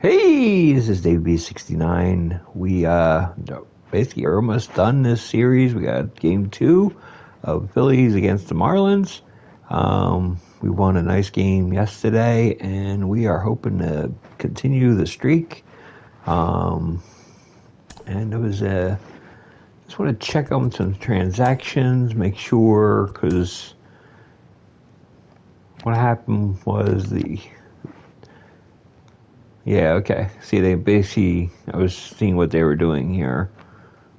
Hey, this is Dave B69. We basically are almost done this series. We got game 2 of Phillies against the Marlins. We won a nice game yesterday, and we are hoping to continue the streak. And it was just want to check on some transactions, make sure, because what happened was yeah, okay. See, they basically, I was seeing what they were doing here.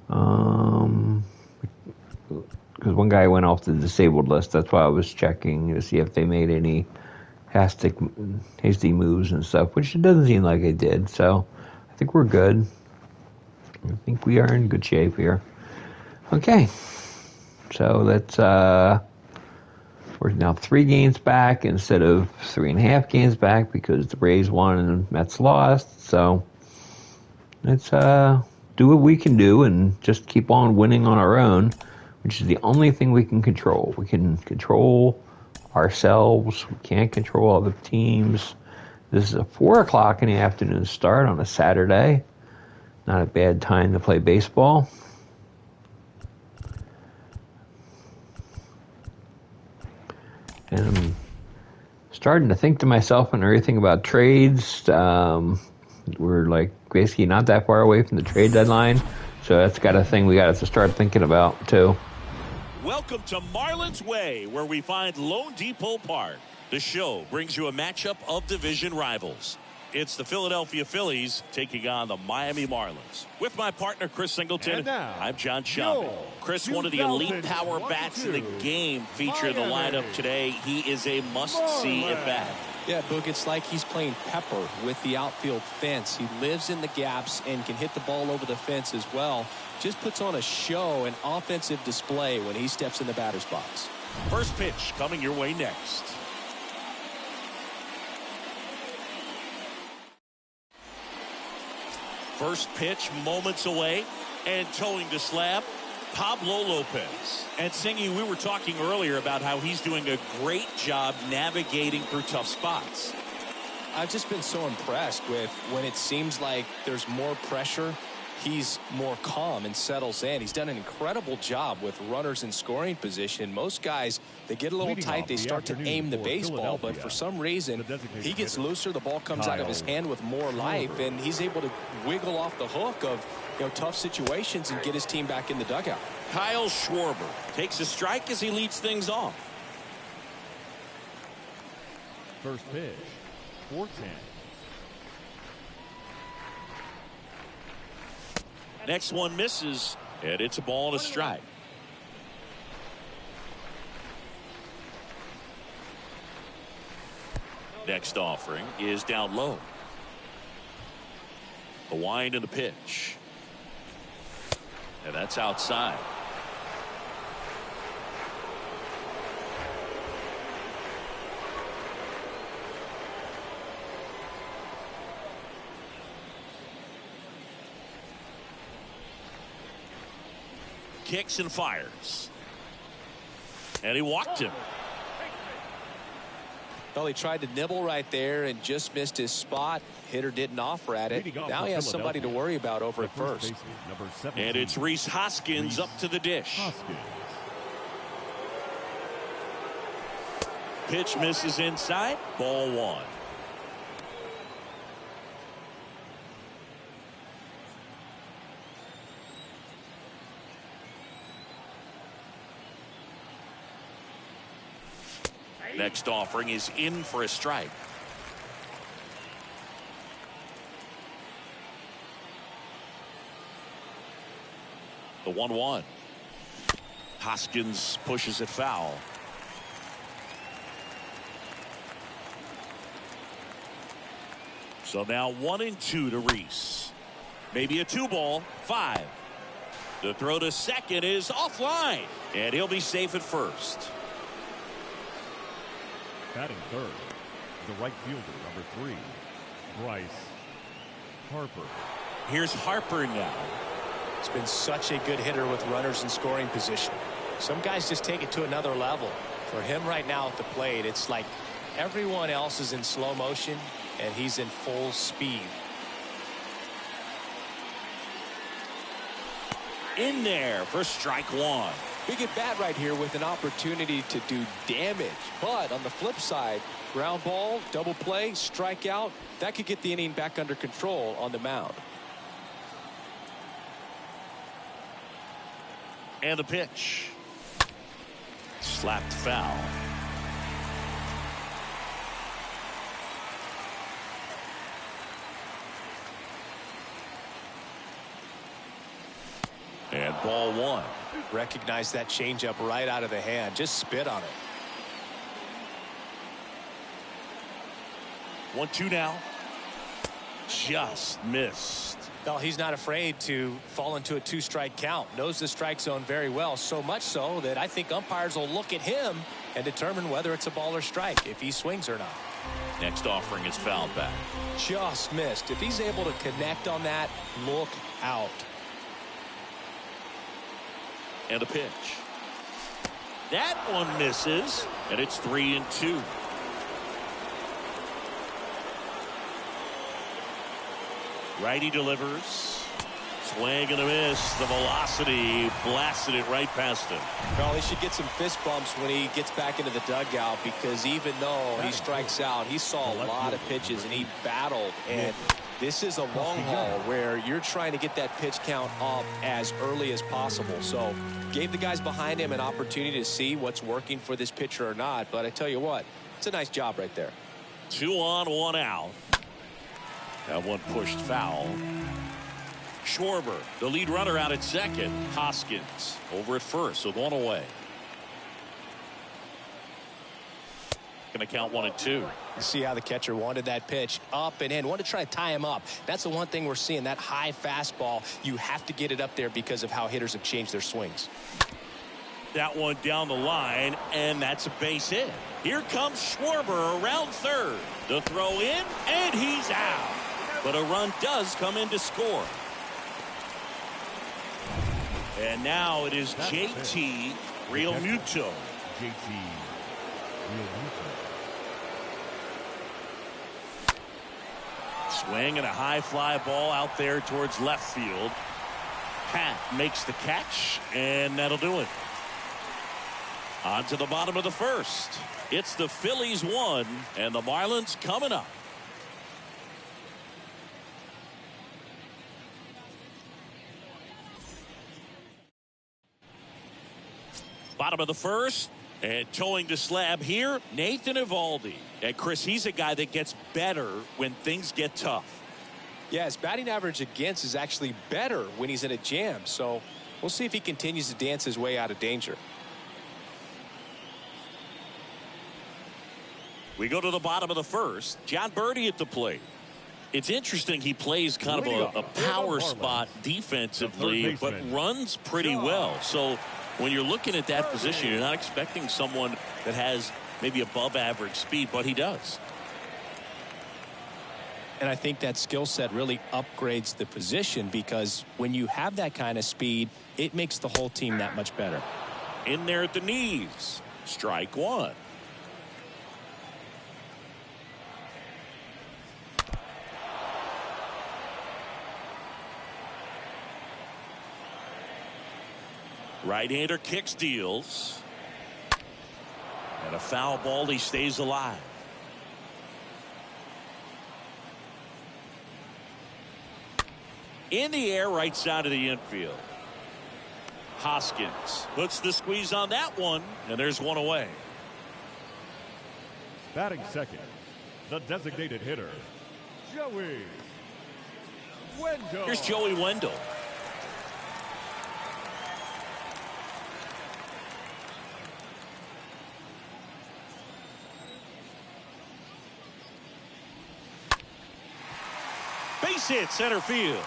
Because one guy went off the disabled list. That's why I was checking to see if they made any hasty moves and stuff, which it doesn't seem like they did. So I think we're good. I think we are in good shape here. Okay. So that's, we're now 3 games back instead of 3.5 games back because the Braves won and the Mets lost. So let's do what we can do and just keep on winning on our own, which is the only thing we can control. We can control ourselves. We can't control other teams. This is a 4 o'clock in the afternoon start on a Saturday. Not a bad time to play baseball. And I'm starting to think to myself and everything about trades. We're like basically not that far away from the trade deadline. So that's got a thing we got to start thinking about too. Welcome to Marlins Way, where we find Lone Depot Park. The show brings you a matchup of division rivals. It's the Philadelphia Phillies taking on the Miami Marlins. With my partner, Chris Singleton, now, I'm John Schaub. Chris, one of the elite power bats in the game featured in the lineup today. He is a must-see at bat. Yeah, Boog, it's like he's playing pepper with the outfield fence. He lives in the gaps and can hit the ball over the fence as well. Just puts on a show, an offensive display when he steps in the batter's box. First pitch coming your way next. First pitch moments away, and towing the slab, Pablo Lopez. And Singy, we were talking earlier about how he's doing a great job navigating through tough spots. I've just been so impressed with when it seems like there's more pressure, he's more calm and settles in. He's done an incredible job with runners in scoring position. Most guys, they get a little tight, they start to aim the baseball, but for some reason, he gets looser, the ball comes out of his hand with more life, and he's able to wiggle off the hook of tough situations and get his team back in the dugout. Kyle Schwarber takes a strike as he leads things off. First pitch, 4-10. Next one misses, and it's a ball and a strike. Next offering is down low. The wind and the pitch. And that's outside. Kicks and fires. And he walked him. Well, he tried to nibble right there and just missed his spot. Hitter didn't offer at it. Now he has somebody to worry about over at first. And it's Rhys Hoskins up to the dish. Pitch misses inside. Ball 1. Next offering is in for a strike. The 1-1. Hoskins pushes it foul. So now 1-2 to Rhys. Maybe a 2-ball. 5. The throw to second is offline, and he'll be safe at first. Batting third, the right fielder, number 3, Bryce Harper. Here's Harper now. He's been such a good hitter with runners in scoring position. Some guys just take it to another level. For him right now at the plate, it's like everyone else is in slow motion and he's in full speed. in there for strike one. Big at bat right here with an opportunity to do damage. But on the flip side, ground ball, double play, strikeout, that could get the inning back under control on the mound. And the pitch. Slapped foul. And ball one. Recognize that changeup right out of the hand. Just spit on it. 1-2 now. Just missed. Well, he's not afraid to fall into a two-strike count. Knows the strike zone very well, so much so that I think umpires will look at him and determine whether it's a ball or strike, if he swings or not. Next offering is fouled back. Just missed. If he's able to connect on that, look out. And a pitch. That one misses, and it's 3-2. Righty delivers. Swing and a miss. The velocity blasted it right past him. Well, he should get some fist bumps when he gets back into the dugout, because even though he strikes out, he saw a lot of pitches and he battled. And this is a long haul where you're trying to get that pitch count up as early as possible. So gave the guys behind him an opportunity to see what's working for this pitcher or not. But I tell you what, it's a nice job right there. 2 on, 1 out. That one pushed foul. Schwarber, the lead runner, out at second. Hoskins over at first with 1 away. Going to count 1 and 2. You see how the catcher wanted that pitch up and in. Wanted to try to tie him up. That's the one thing we're seeing, that high fastball. You have to get it up there because of how hitters have changed their swings. That one down the line, and that's a base hit. Here comes Schwarber around third. The throw in, and he's out. But a run does come in to score. And now it is JT Realmuto. JT Realmuto. Swing and a high fly ball out there towards left field. Pat makes the catch, and that'll do it. On to the bottom of the first. It's the Phillies 1 and the Marlins coming up. Bottom of the first, and towing the slab here, Nathan Eovaldi. And Chris, he's a guy that gets better when things get tough. Yeah, his batting average against is actually better when he's in a jam. So we'll see if he continues to dance his way out of danger. We go to the bottom of the first. John Birdie at the plate. It's interesting, he plays kind of a power spot defensively, but runs pretty well. So when you're looking at that position, you're not expecting someone that has maybe above average speed, but he does. And I think that skill set really upgrades the position, because when you have that kind of speed, it makes the whole team that much better. In there at the knees. Strike one. Right-hander kicks, deals. And a foul ball, he stays alive. In the air, right side of the infield. Hoskins puts the squeeze on that one, and there's 1 away. Batting second, the designated hitter, Joey Wendell. Here's Joey Wendell. Base hit, center field.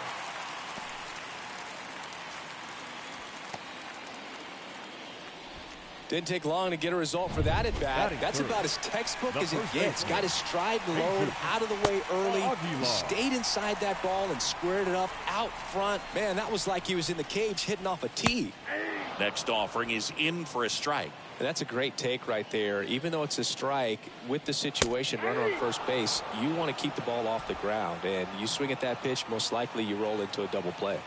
Didn't take long to get a result for that at bat. That's about as textbook as it gets. Got his stride load out of the way early. Stayed inside that ball and squared it up out front. Man, that was like he was in the cage hitting off a tee. Next offering is in for a strike. And that's a great take right there. Even though it's a strike, with the situation, runner on first base, you want to keep the ball off the ground. And you swing at that pitch, most likely you roll into a double play.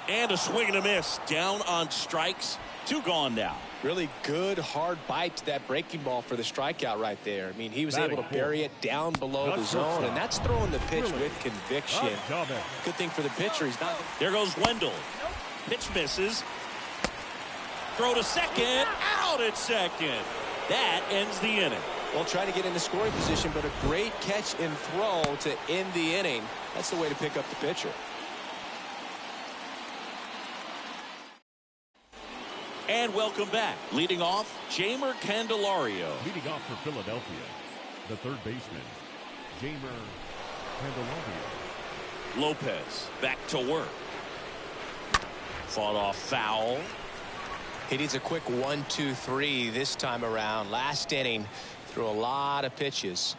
And a swing and a miss. Down on strikes. 2 gone now. Really good hard bite to that breaking ball for the strikeout right there. I mean, he was able to bury it down below the zone, and that's throwing the pitch with conviction. Good thing for the pitcher, he's not. There goes Wendell. Pitch misses. Throw to second. Out at second. That ends the inning. Well, trying to get into scoring position, but a great catch and throw to end the inning. That's the way to pick up the pitcher. And welcome back. Leading off, Jeimer Candelario. Leading off for Philadelphia, the third baseman, Jeimer Candelario. Lopez back to work. Fought off foul. He needs a quick 1-2-3 this time around. Last inning, threw a lot of pitches.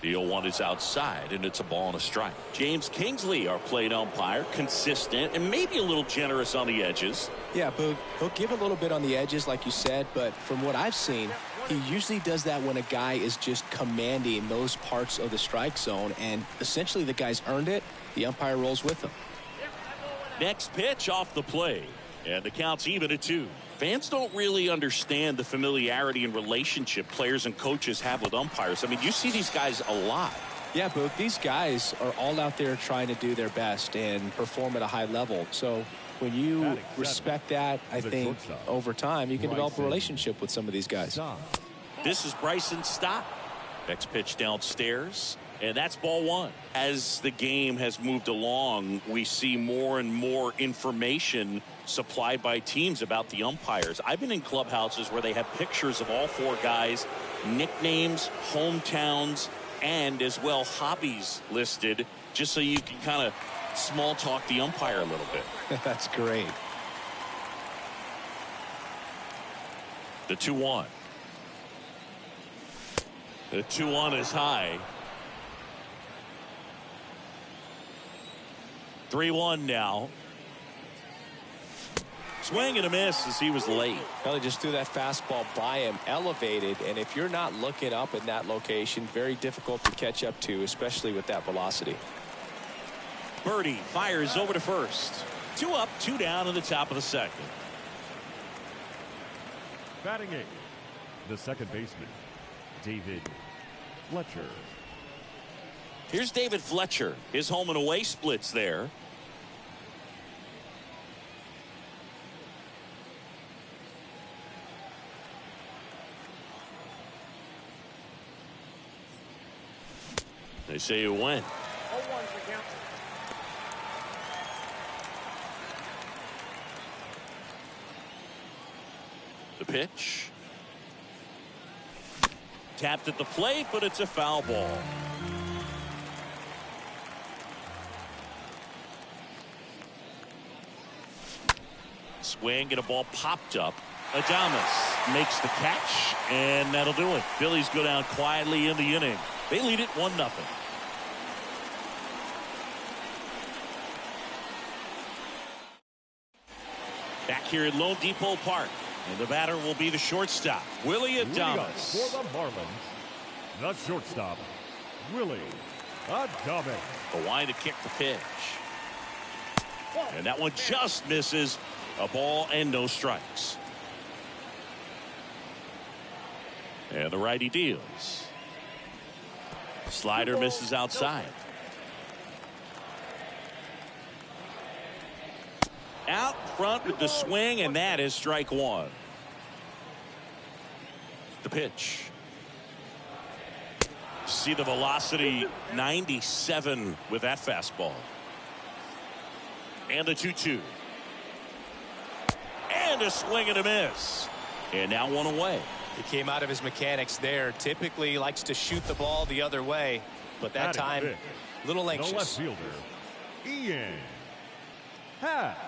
The 0-1 is outside, and it's a ball and a strike. James Kingsley, our plate umpire, consistent and maybe a little generous on the edges. Yeah, but he'll give a little bit on the edges, like you said, but from what I've seen, he usually does that when a guy is just commanding those parts of the strike zone, and essentially the guy's earned it. The umpire rolls with him. Next pitch off the plate, and the count's even at 2. Fans don't really understand the familiarity and relationship players and coaches have with umpires. I mean, you see these guys a lot. Yeah, but these guys are all out there trying to do their best and perform at a high level. So when you respect that, I think over time you can develop a relationship with some of these guys. This is Bryson Stott. Next pitch downstairs. And that's ball 1. As the game has moved along, we see more and more information supplied by teams about the umpires. I've been in clubhouses where they have pictures of all 4 guys, nicknames, hometowns, and as well hobbies listed, just so you can kind of small talk the umpire a little bit. That's great. The 2-1. The 2-1 is high. 3-1 now. Swing and a miss as he was late. Probably just threw that fastball by him, elevated, and if you're not looking up in that location, very difficult to catch up to, especially with that velocity. Birdie fires over to first. 2 up, 2 down in the top of the second. Batting 8th, the second baseman, David Fletcher. Here's David Fletcher. His home and away splits there. They say you win. The pitch. Tapped at the plate, but it's a foul ball. Swing and a ball popped up. Adames makes the catch, and that'll do it. Phillies go down quietly in the inning. They lead it 1-0. Back here at Lone Depot Park, and the batter will be the shortstop, Willie Adames. For the Marlins, the shortstop, Willie Adames. The line to kick the pitch. And that one just misses. A ball and no strikes. And the righty deals. Slider misses outside. Out front with the swing, and that is strike 1. The pitch. See the velocity, 97 with that fastball. And the 2-2. And a swing and a miss. And now 1 away. He came out of his mechanics there. Typically likes to shoot the ball the other way, but that time a little anxious. The left fielder, Ian Happ.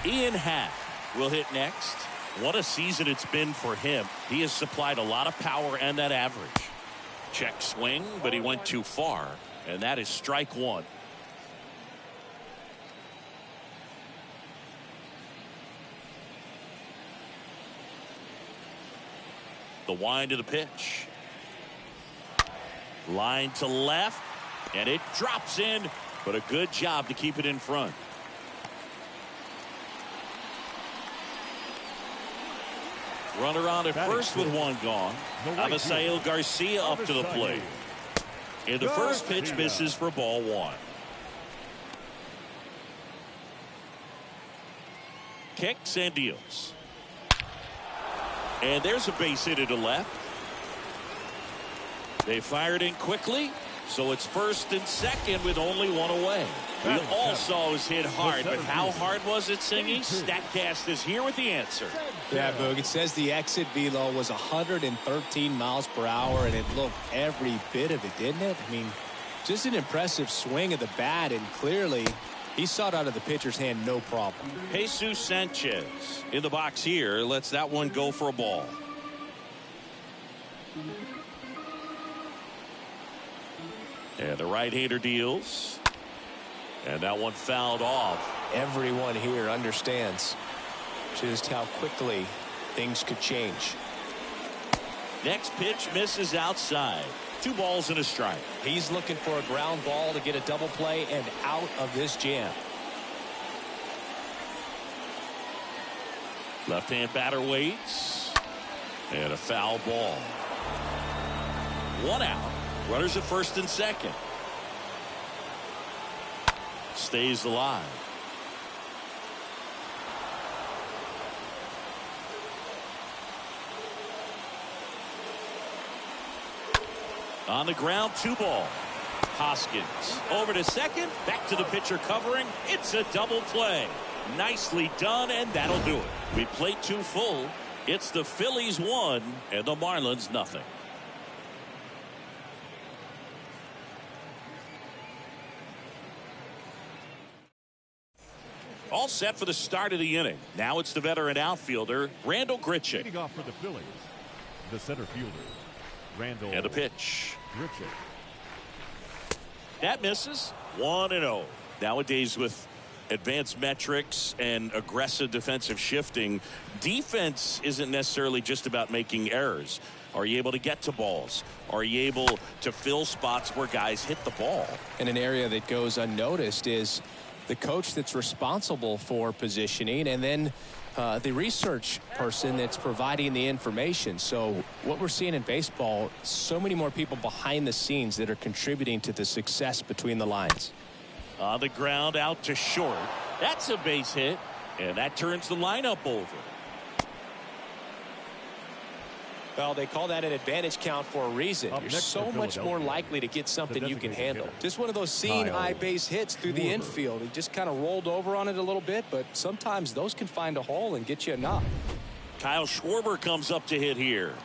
Ian Happ will hit next. What a season it's been for him. He has supplied a lot of power and that average. Check swing, but he went too far. And that is strike 1. The wind of the pitch. Line to left, and it drops in, but a good job to keep it in front. Runner on at first with one gone. Avisail Garcia up to the plate. And the first pitch misses for ball one. Kicks and deals. And there's a base hit to left. They fired in quickly, so it's first and second with only one away. We all saw it was hit hard, but how hard was it, Singy? StatCast is here with the answer. Yeah, Boog, it says the exit velo was 113 miles per hour, and it looked every bit of it, didn't it? I mean, just an impressive swing of the bat, and clearly he saw it out of the pitcher's hand, no problem. Jesus Sanchez in the box here lets that one go for a ball. And the right-hander deals. And that one fouled off. Everyone here understands just how quickly things could change. Next pitch misses outside. 2 balls and a strike. He's looking for a ground ball to get a double play and out of this jam. Left-hand batter waits. And a foul ball. 1 out. Runners at first and second. Stays alive. On the ground, 2 ball. Hoskins over to second. Back to the pitcher covering. It's a double play. Nicely done, and that'll do it. We played 2 full. It's the Phillies 1 and the Marlins nothing. All set for the start of the inning. Now it's the veteran outfielder, Randall Grichuk. Leading off for the Phillies, the center fielder, Randall. And a pitch. Grichuk. That misses. 1-0. Nowadays with advanced metrics and aggressive defensive shifting, defense isn't necessarily just about making errors. Are you able to get to balls? Are you able to fill spots where guys hit the ball? And an area that goes unnoticed is the coach that's responsible for positioning, and then the research person that's providing the information. So what we're seeing in baseball, so many more people behind the scenes that are contributing to the success between the lines. On the ground, out to short. That's a base hit, and that turns the lineup over. Well, they call that an advantage count for a reason. Up You're next so for much more Philadelphia, likely to get something you can designated handle. hitter, Just one of those seeing Kyle high base hits through the Schwarber. infield. He just kind of rolled over on it a little bit, but sometimes those can find a hole and get you a knock. Kyle Schwarber comes up to hit here.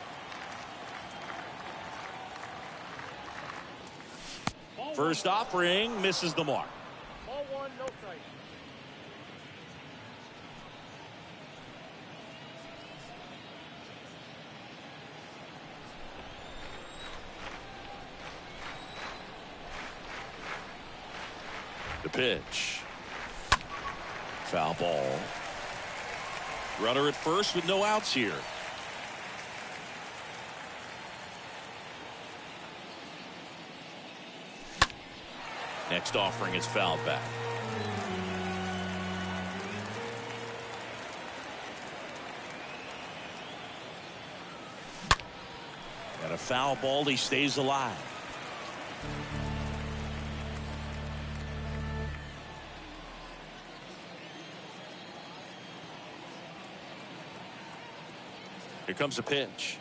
First offering misses the mark. Ball 1, no strike. The pitch. Foul ball. Runner at first with no outs here. Next offering is fouled back. And a foul ball, he stays alive. Here comes the pitch.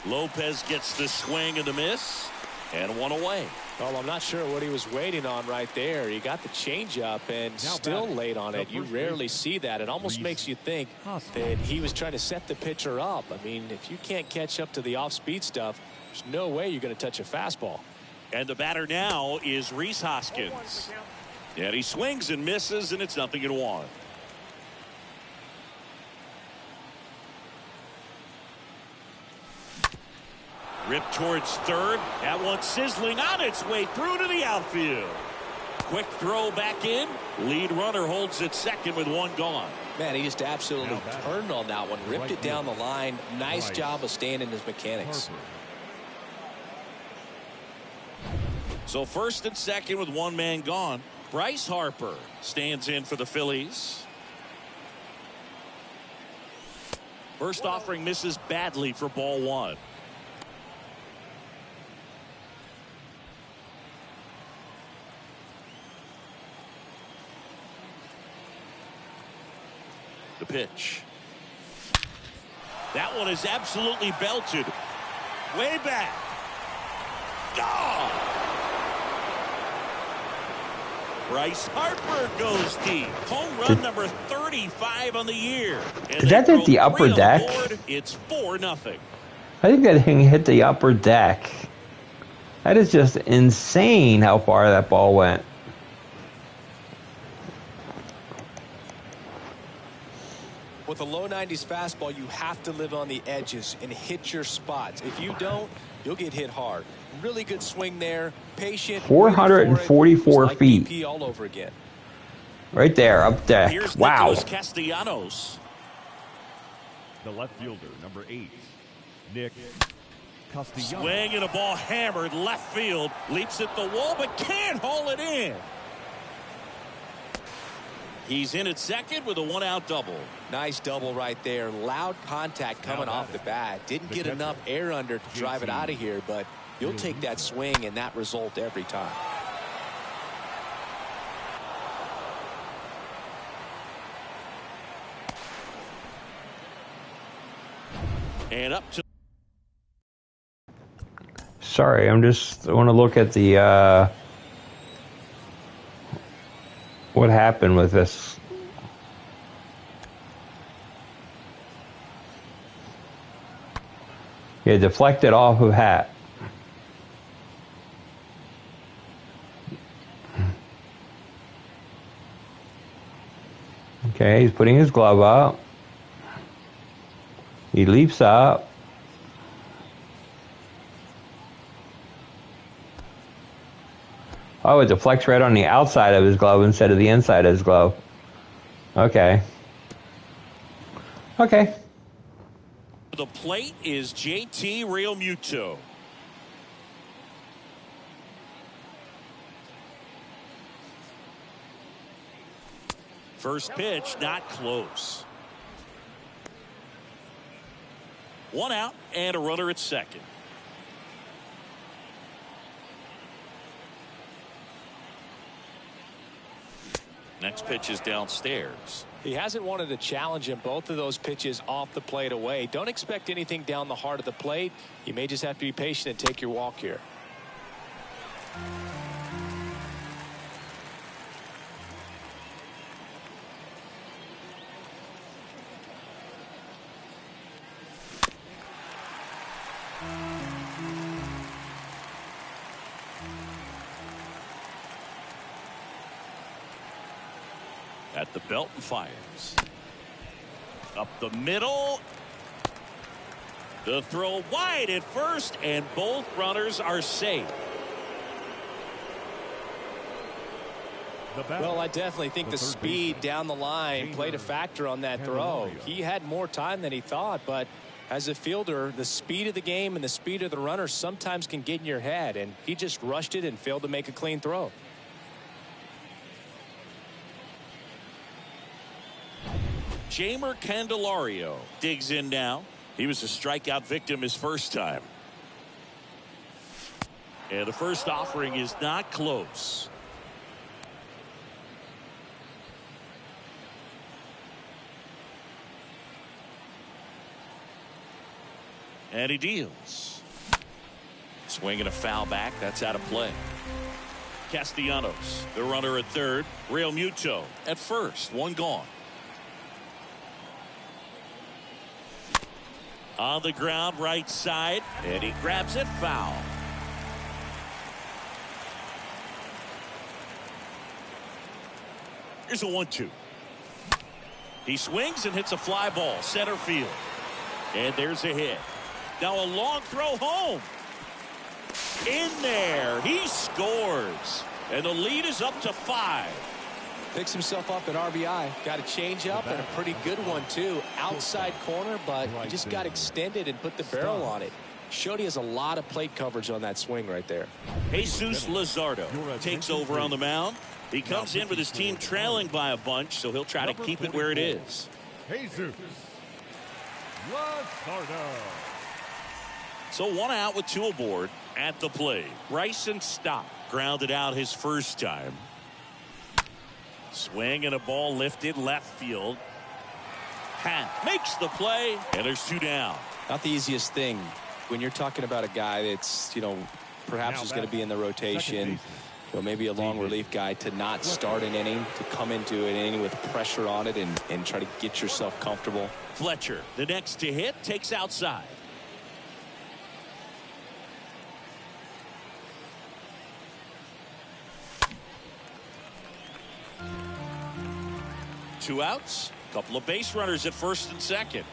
Lopez gets the swing and the miss, and 1 away. Well, I'm not sure what he was waiting on right there. He got the changeup and still batting, late on it. You rarely see that. It almost makes you think that he was trying to set the pitcher up. I mean, if you can't catch up to the off-speed stuff, there's no way you're going to touch a fastball. And the batter now is Rhys Hoskins. And he swings and misses, and it's 0-1. Ripped towards third. That one sizzling on its way through to the outfield. Quick throw back in. Lead runner holds at second with one gone. Man, he just absolutely turned on that one. Ripped it down the line. Nice job of staying in his mechanics. So first and second with one man gone. Bryce Harper stands in for the Phillies. First offering misses badly for ball one. The pitch. That one is absolutely belted. Way back. Gone. Bryce Harper goes deep. Home run number 35 on the year. And did that hit the upper deck? It's 4-0. I think that thing hit the upper deck. That is just insane how far that ball went. With a low 90s fastball, you have to live on the edges and hit your spots. If you don't, you'll get hit hard. Really good swing there. Patient. 444 feet. BP all over again. Right there, up deck. Here's wow. Nicholas Castellanos. The left fielder, number 8, Nick Castellanos. Swing and a ball hammered left field. Leaps at the wall, but can't haul it in. He's in at second with a one-out double. Nice double right there. Loud contact coming off the bat. Didn't get enough air under to drive it out of here, but you'll take that swing and that result every time. And up to. Sorry, I want to look at the what happened with this. Yeah, deflected off of hat. Okay, he's putting his glove up. He leaps up. Oh, it deflects right on the outside of his glove instead of the inside of his glove. Okay. Okay. The plate is JT Realmuto. First pitch, not close. One out and a runner at second. Next pitch is downstairs. He hasn't wanted to challenge him. Both of those pitches off the plate away. Don't expect anything down the heart of the plate. You may just have to be patient and take your walk here. At the belt and fires. Up the middle. The throw wide at first, and both runners are safe. Well, I definitely think the speed down the line played a factor on that throw. He had more time than he thought, but as a fielder, the speed of the game and the speed of the runner sometimes can get in your head, and he just rushed it and failed to make a clean throw. Jamer Candelario digs in now. He was a strikeout victim his first time. And the first offering is not close. And he deals. Swing and a foul back. That's out of play. Castellanos, the runner at third. Realmuto at first. One gone. On the ground, right side, and he grabs it foul. Here's a 1-2. He swings and hits a fly ball, center field. And there's a hit. Now a long throw home. In there. He scores. And the lead is up to 5. Picks himself up an RBI. Got a change up and a pretty good one, too. Outside corner, but he just got extended and put the barrel on it. Showed he has a lot of plate coverage on that swing right there. Jesus Luzardo takes over on the mound. He comes in with his team trailing by a bunch, so he'll try to keep it where it is. Jesus Luzardo. So 1 out with 2 aboard at the plate. Bryson Stott grounded out his first time. Swing and a ball lifted left field. Pat makes the play, and there's 2 down. Not the easiest thing when you're talking about a guy that's, perhaps is going to be in the rotation, maybe a long relief guy, to not start an inning, to come into an inning with pressure on it and try to get yourself comfortable. Fletcher, the next to hit, takes outside. Two outs, couple of base runners at first and second.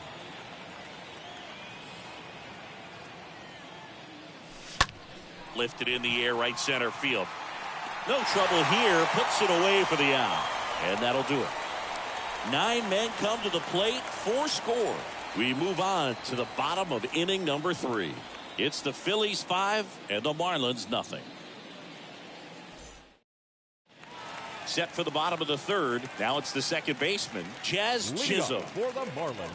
Lifted in the air, right center field. No trouble here, puts it away for the out. And that'll do it. 9 men come to the plate, 4 score. We move on to the bottom of inning number 3. It's the Phillies 5 and the Marlins nothing. Set for the bottom of the 3rd. Now it's the second baseman, Jazz Chisholm. For the Marlins.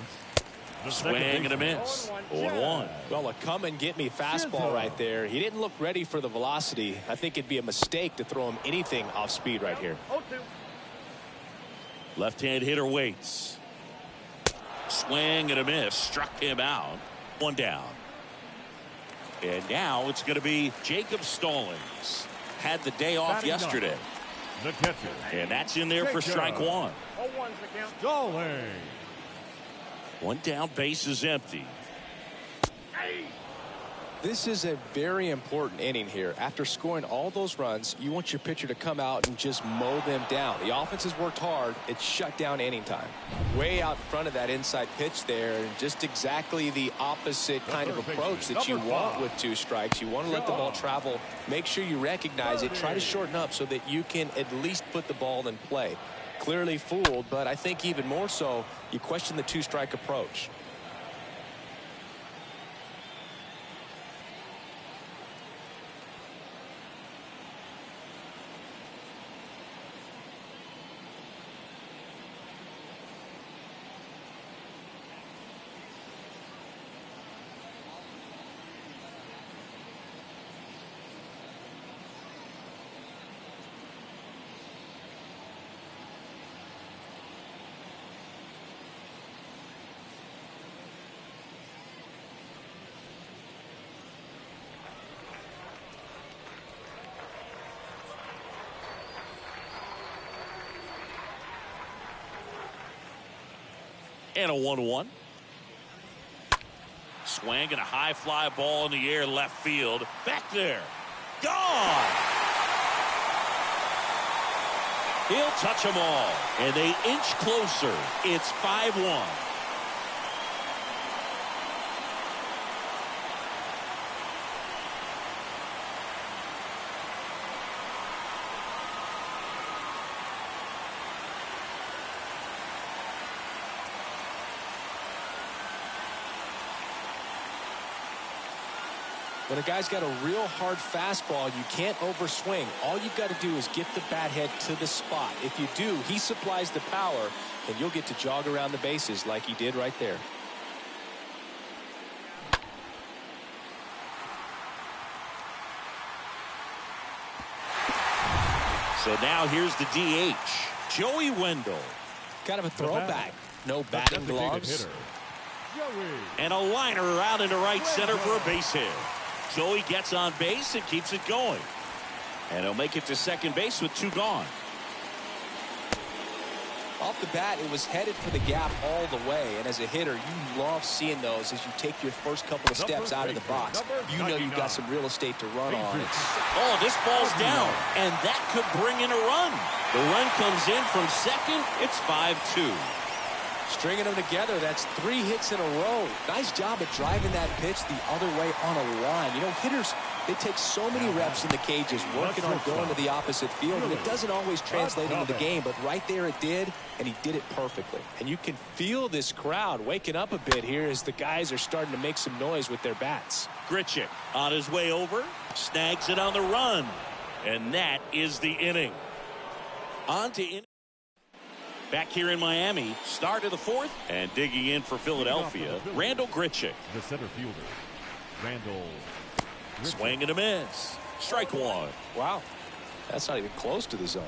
Swing and a miss. 0-1. Well, a come and get me fastball right there. He didn't look ready for the velocity. I think it'd be a mistake to throw him anything off speed right here. Left-hand hitter waits. Swing and a miss. Struck him out. 1 down. And now it's going to be Jacob Stallings. Had the day off yesterday. The catcher. And that's in there for strike 1. 0-1's the count. Stallings. 1 down, base is empty. This is a very important inning here. After scoring all those runs, you want your pitcher to come out and just mow them down. The offense has worked hard. It's shut down inning time. Way out in front of that inside pitch there, and just exactly the opposite kind of approach that you want with 2 strikes. You want to let the ball travel. Make sure you recognize it. Try to shorten up so that you can at least put the ball in play. Clearly fooled, but I think even more so, you question the 2-strike approach. And a 1-1. Swing and a high fly ball in the air left field. Back there. Gone. He'll touch them all. And they inch closer. It's 5-1. When a guy's got a real hard fastball, you can't overswing. All you've got to do is get the bat head to the spot. If you do, he supplies the power, and you'll get to jog around the bases like he did right there. So now here's the DH, Joey Wendell. Kind of a throwback. No batting gloves. And a liner out into right center for a base hit. Joey gets on base and keeps it going. And he'll make it to second base with 2 gone. Off the bat, it was headed for the gap all the way. And as a hitter, you love seeing those as you take your first couple of steps out of the box. You know you've got some real estate to run on. Oh, this ball's down. And that could bring in a run. The run comes in from second. It's 5-2. Stringing them together, that's 3 hits in a row. Nice job at driving that pitch the other way on a line. You know, hitters, they take so many reps in the cages working on going to the opposite field, and it doesn't always translate into the game, but right there it did, and he did it perfectly. And you can feel this crowd waking up a bit here as the guys are starting to make some noise with their bats. Grichuk on his way over, snags it on the run, and that is the inning. On to inning. Back here in Miami, start of the 4th, and digging in for Philadelphia, Randall Grichuk. The center fielder, Randall Grichuk. Swing and a miss. Strike 1. Wow, that's not even close to the zone.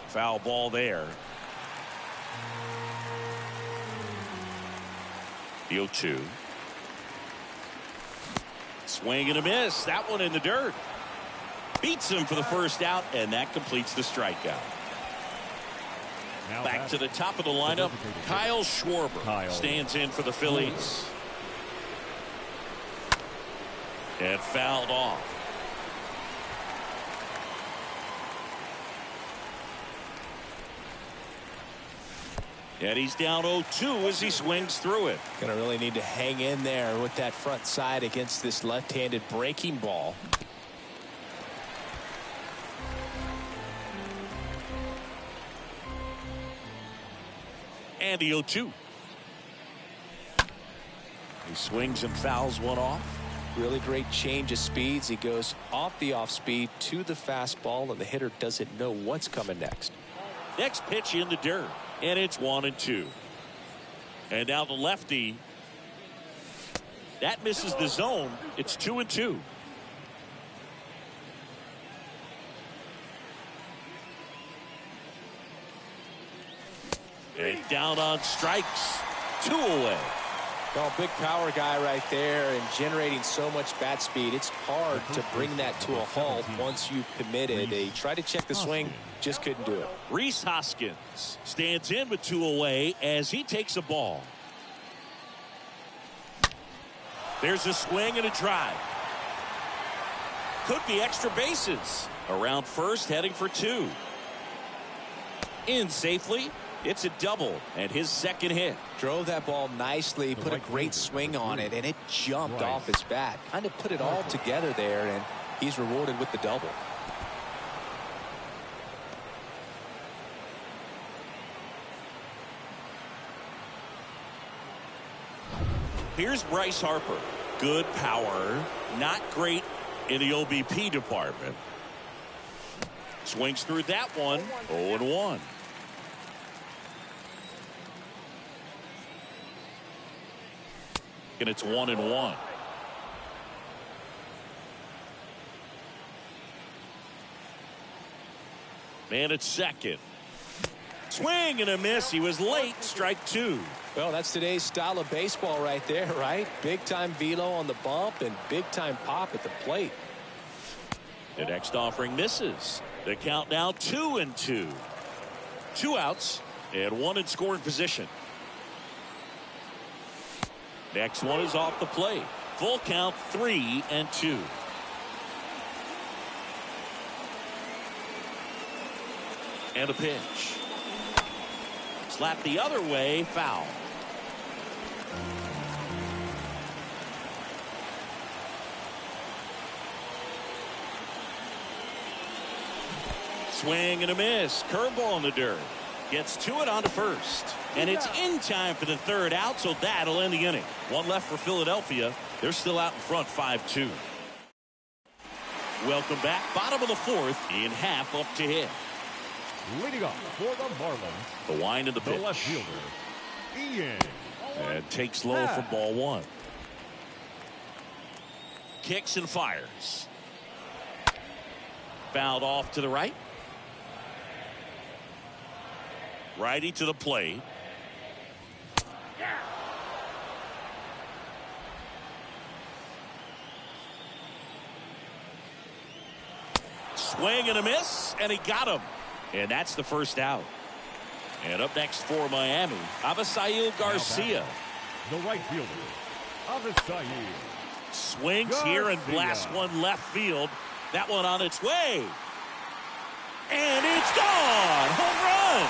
Foul ball there. The 0-2. Swing and a miss. That one in the dirt. Beats him for the first out, and that completes the strikeout. Now back to the top of the lineup. Kyle Schwarber stands in for the Phillies. And fouled off. And he's down 0-2 as he swings through it. Gonna really need to hang in there with that front side against this left-handed breaking ball. And the 0-2. He swings and fouls one off. Really great change of speeds. He goes off the off speed to the fastball, and the hitter doesn't know what's coming next. Next pitch in the dirt, and it's 1-2. And now the lefty. That misses the zone. It's 2-2. And down on strikes. 2 away. Well, big power guy right there and generating so much bat speed. It's hard to bring that to a halt once you've committed. They tried to check the swing, just couldn't do it. Rhys Hoskins stands in with 2 away as he takes a ball. There's a swing and a drive. Could be extra bases. Around first, heading for 2. In safely. It's a double and his second hit. Drove that ball nicely, put a great swing on it, and it jumped off his bat. Kind of put it all together there, and he's rewarded with the double. Here's Bryce Harper. Good power, not great in the OBP department. Swings through that one, 0-1. And it's 1-1. Man at second. Swing and a miss. He was late. Strike 2. Well, that's today's style of baseball right there, right? Big time velo on the bump and big time pop at the plate. The next offering misses. The count now 2-2. 2 outs and 1 in scoring position. Next one is off the plate. Full count 3-2. And a pitch. Slap the other way, foul. Swing and a miss. Curveball in the dirt. Gets to it on to first. And it's in time for the 3rd out, so that'll end the inning. 1 left for Philadelphia. They're still out in front, 5-2. Welcome back. Bottom of the 4th in half up to hit. Leading off for the Marlins, The wind of the the pitch. left fielder, Ian. And takes low for ball 1. Kicks and fires. Fouled off to the right. Righty to the plate. Swing and a miss, and he got him. And that's the first out. And up next for Miami, Avisail Garcia. The right fielder, Avisail. Swings here and blasts one left field. That one on its way. And it's It's gone. Home run.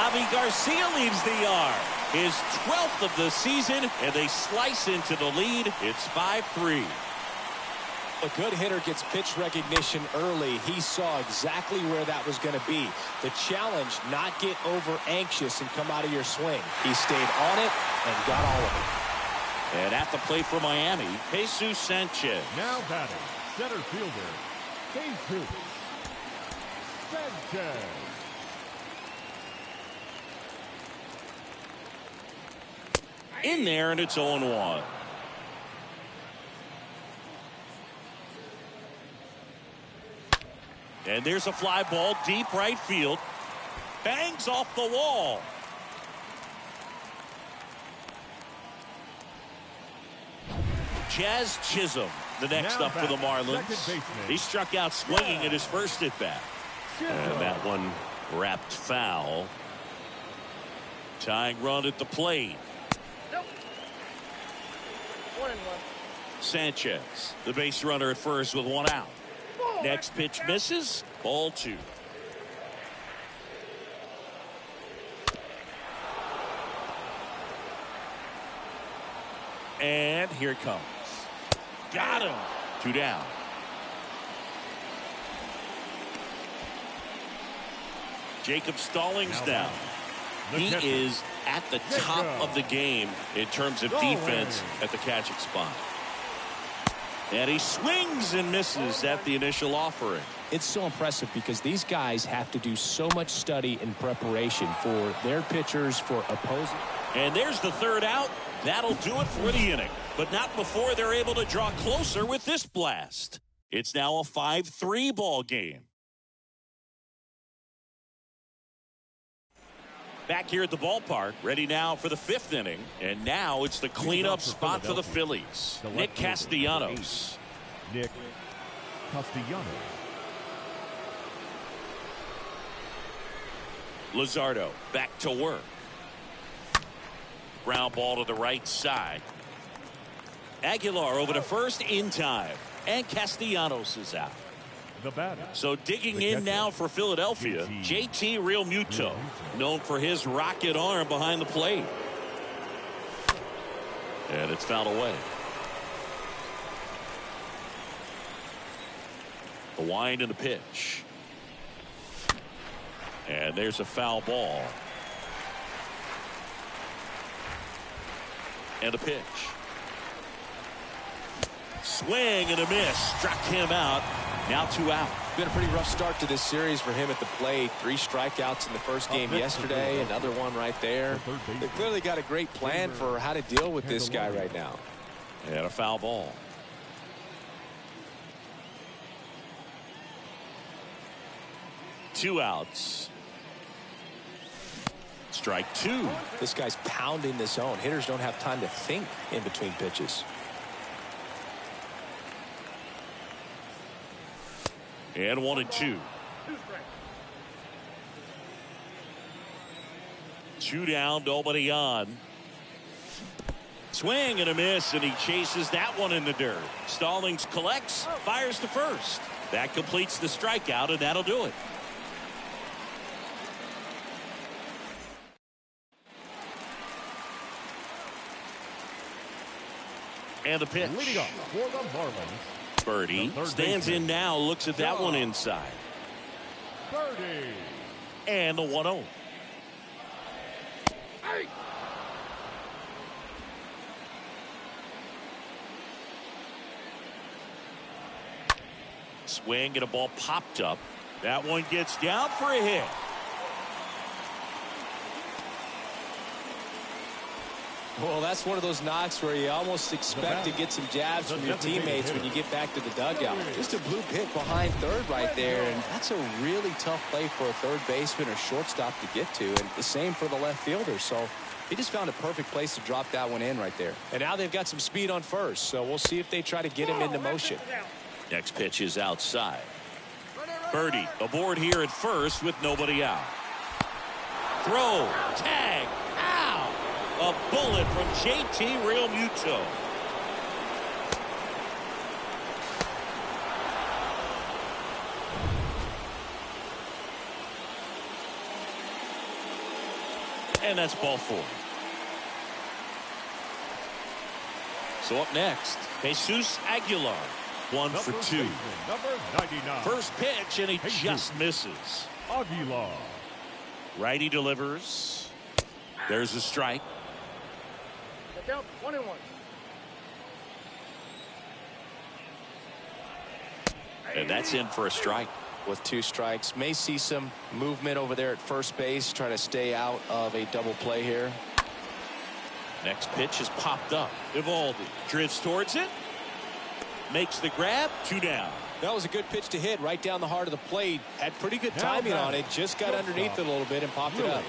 Avi Garcia leaves the yard. His 12th of the season, and they slice into the lead. It's 5-3. A good hitter gets pitch recognition early. He saw exactly where that was going to be. The challenge, not get over anxious and come out of your swing. He stayed on it and got all of it. And at the plate for Miami, Jesus Sanchez. Now batting, center fielder, Jesus Sanchez. In there, and it's 0-1. And there's a fly ball deep right field. Bangs off the wall. Jazz Chisholm, the next Now up for the Marlins. baseman. He struck out swinging at his first at bat. And that one wrapped foul. Tying run at the plate. Sanchez, the base runner at first with one out. Next pitch misses. Ball 2. And here it comes. Got him. 2 down. Jacob Stallings down. He is at the top of the game in terms of defense at the catching spot. And he swings and misses at the initial offering. It's so impressive because these guys have to do so much study and preparation for their pitchers, for opposing. And there's the third out. That'll do it for the inning. But not before they're able to draw closer with this blast. It's now a 5-3 ball game. Back here at the ballpark, ready now for the 5th inning. And now it's the cleanup spot for the Phillies. Nick Castellanos. Nick Castellanos. Luzardo back to work. Ground ball to the right side. Aguilar over to first in time. And Castellanos is out. The batter. So digging in now for Philadelphia, JT Realmuto, known for his rocket arm behind the plate. And it's fouled away. The wind and the pitch. And there's a foul ball. And a pitch. Swing and a miss. Struck him out. Now 2 out. Been a pretty rough start to this series for him at the plate. 3 strikeouts in the first game yesterday. Another one right there. They clearly got a great plan for how to deal with this guy right now. And a foul ball. Two outs. Strike 2. This guy's pounding the zone. Hitters don't have time to think in between pitches. And 1-2. 2 down, nobody on. Swing and a miss, and he chases that one in the dirt. Stallings collects, fires to first. That completes the strikeout, and that'll do it. And the pitch. Leading up for the Marlins. Birdie stands in now, looks at that one inside. Birdie. And the 1-0. Swing and a ball popped up. That one gets down for a hit. Well, that's one of those knocks where you almost expect to get some jabs from your teammates when you get back to the dugout. Just a blue pit behind third right there, and that's a really tough play for a third baseman or shortstop to get to, and the same for the left fielder. So he just found a perfect place to drop that one in right there. And now they've got some speed on first, so we'll see if they try to get him into motion. Next pitch is outside. Birdie aboard here at first with nobody out. Throw, tag, ow! A bullet from JT Realmuto. And that's ball 4. So up next, Jesus Aguilar, 1 for 2. Number 99. First pitch, and he just misses. Aguilar. Righty delivers. There's a strike. Count 1-1. And that's in for a strike. With 2 strikes, may see some movement over there at first base, trying to stay out of a double play here. Next pitch is popped up. Evaldi drifts towards it. Makes the grab. 2 down. That was a good pitch to hit right down the heart of the plate. Had pretty good timing on it. Just got underneath it a little bit and popped it up.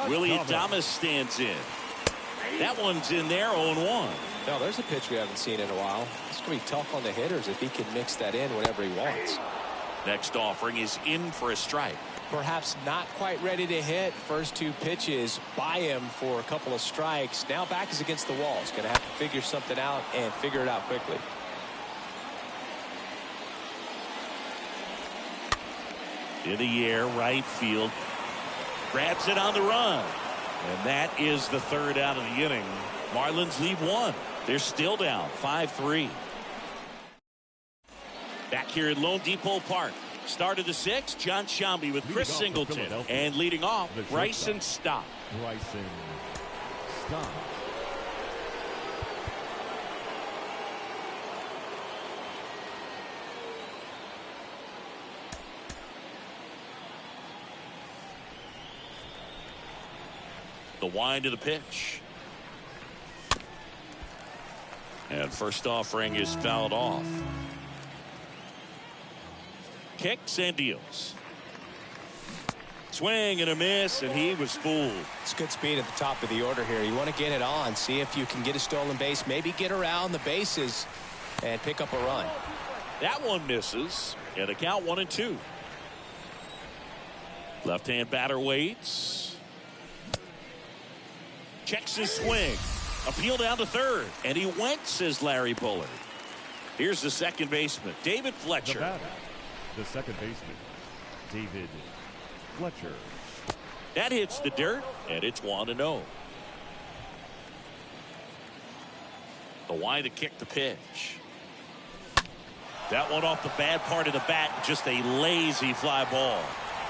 Willie Adames stands in. That one's in there, 0-1. No, there's a pitch we haven't seen in a while. It's going to be tough on the hitters if he can mix that in whenever he wants. Next offering is in for a strike. Perhaps not quite ready to hit. First 2 pitches by him for a couple of strikes. Now back is against the wall. He's going to have to figure something out and figure it out quickly. In the air, right field. Grabs it on the run. And that is the 3rd out of the inning. Marlins leave 1. They're still down 5-3. Back here at Lone Depot Park. Start of the 6th, John Shambi with Chris Singleton. And leading off, Bryson Stott. Bryson Stott. The wind of the pitch. And first offering is fouled off. Kicks and deals. Swing and a miss, and he was fooled. It's good speed at the top of the order here. You want to get it on, see if you can get a stolen base, maybe get around the bases and pick up a run. That one misses, and the count 1-2. Left-hand batter waits. Checks his swing. Appeal down to 3rd, and he went, says Larry Bullard. Here's the second baseman, David Fletcher. The second baseman, David Fletcher. That hits the dirt, and it's 1-0. The wind to kick the pitch. That one off the bad part of the bat, just a lazy fly ball.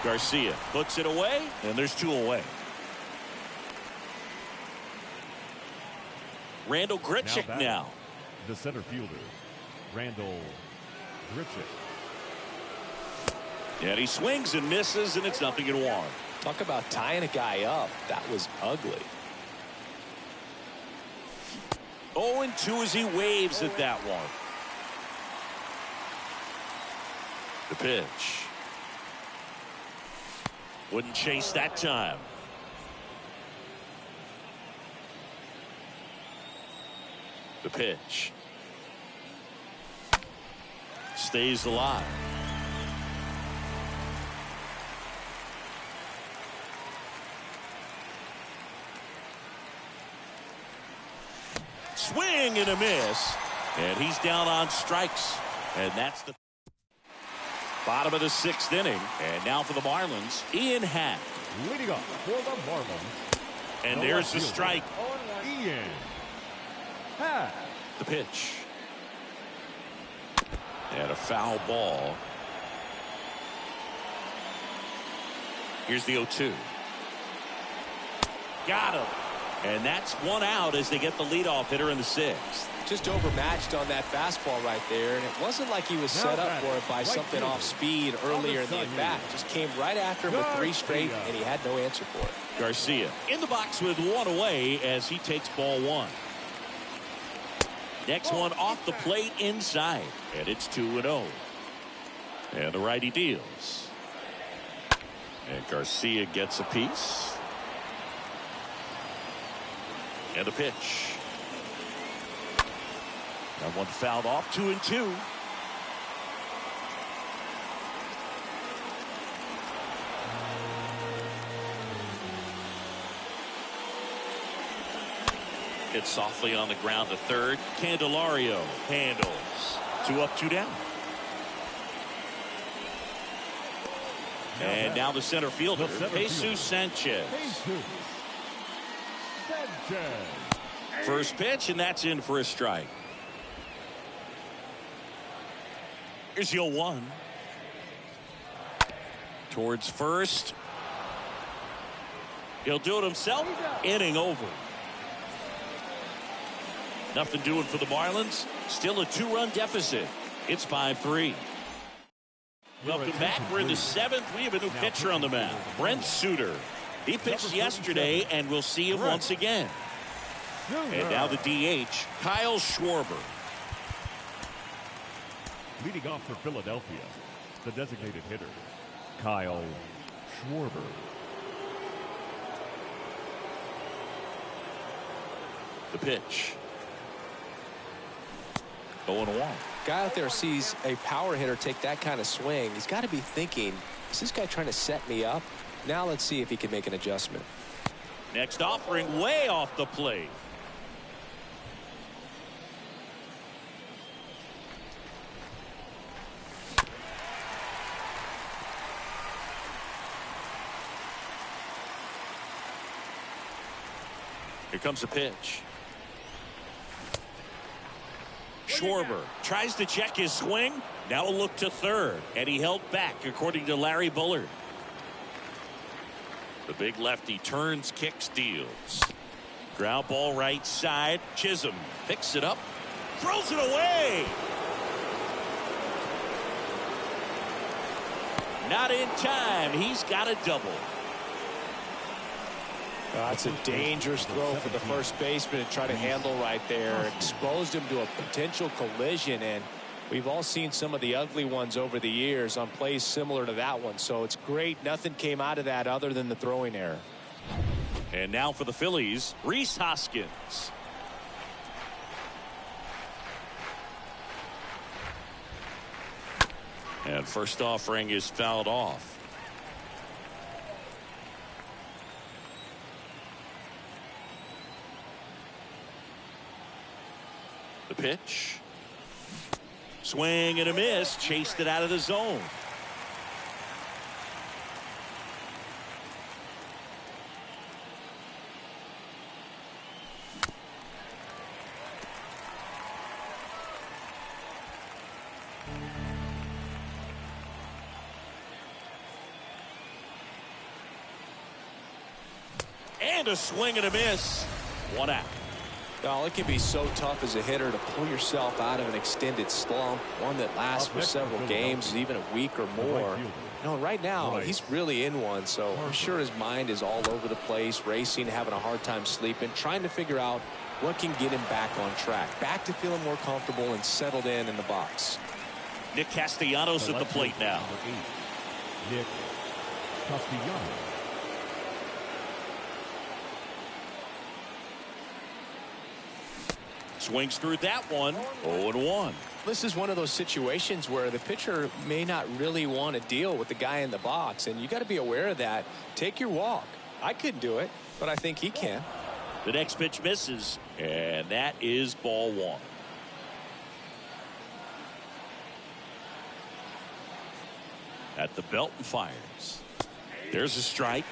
Garcia puts it away, and there's 2 away. Randall Grichuk now. The center fielder, Randall Grichuk. And he swings and misses, and it's 0-1. Talk about tying a guy up. That was ugly. 0-2 as he waves at that one. The pitch. Wouldn't chase that time. The pitch. Stays alive. Swing and a miss. And he's down on strikes. And that's the bottom of the 6th inning. And now for the Marlins, Ian Happ. Leading off for the Marlins. And there's the strike. Ian Happ. The pitch. And a foul ball. Here's the 0-2. Got him. And that's 1 out as they get the leadoff hitter in the 6th. Just overmatched on that fastball right there, and it wasn't like he was set up for it by something off speed earlier in the at-bat. Just came right after him with 3 straight, and he had no answer for it. Garcia in the box with 1 away as he takes ball 1. Next one off the plate inside, and it's 2-0. And the righty deals. And Garcia gets a piece. And the pitch. That one fouled off, 2-2. Hit softly on the ground to 3rd. Candelario handles. 2 up, 2 down. And now the center fielder, Jesus Sanchez. Sanchez. First pitch, and that's in for a strike. Here's your 1. Towards first. He'll do it himself. Inning over. Nothing doing for the Marlins. Still a 2-run deficit. It's 5-3. Welcome back. We're in the 7th. We have a new pitcher on the mound, Brent Suter. He pitched yesterday, and we'll see him once again. And now the DH, Kyle Schwarber. Leading off for Philadelphia, the designated hitter, Kyle Schwarber. The pitch. 0-1. Guy out there sees a power hitter take that kind of swing. He's got to be thinking, is this guy trying to set me up? Now let's see if he can make an adjustment. Next offering way off the plate. Here comes the pitch. Schwarber tries to check his swing. Now a look to third, and he held back, according to Larry Bullard. The big lefty turns, kicks, deals. Ground ball right side. Chisholm picks it up, throws it away. Not in time. He's got a double. That's a dangerous throw for the first baseman to try to handle right there. Exposed him to a potential collision, and we've all seen some of the ugly ones over the years on plays similar to that one. So it's great. Nothing came out of that other than the throwing error. And now for the Phillies, Rhys Hoskins. And first offering is fouled off. The pitch. Swing and a miss. Chased it out of the zone. And a swing and a miss. 1 out. Well, it can be so tough as a hitter to pull yourself out of an extended slump, one that lasts for several games, even a week or more. No, right now, he's really in one, so I'm sure his mind is all over the place, racing, having a hard time sleeping, trying to figure out what can get him back on track, back to feeling more comfortable and settled in the box. Nick Castellanos at the plate now. Nick Castellanos. Swings through that one. 0-1. This is one of those situations where the pitcher may not really want to deal with the guy in the box, and you got to be aware of that. Take your walk. I couldn't do it, but I think he can. The next pitch misses, and that is ball 1. At the belt and fires. There's a strike.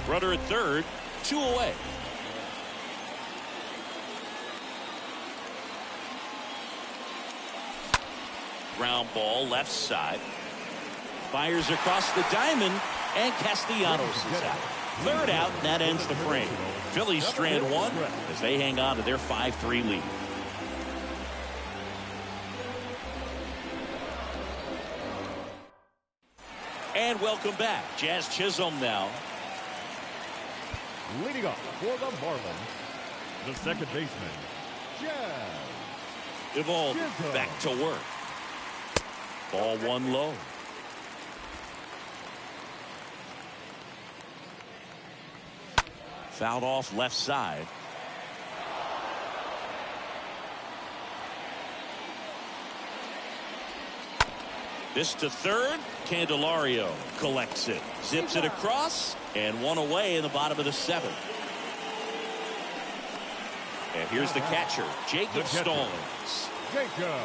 Runner at third, 2 away. Ground ball left side. Fires across the diamond, and Castellanos is out. Third out, and that ends the frame. Phillies strand 1 as they hang on to their 5-3 lead. And welcome back. Jazz Chisholm now. Leading up for the Marlins, the second baseman, Jazz Evolve Chisholm. back to work. Ball 1 low. Fouled off left side. This to third. Candelario collects it. Zips it across. And 1 away in the bottom of the 7th. And here's the catcher, Jacob Stallings. Jacob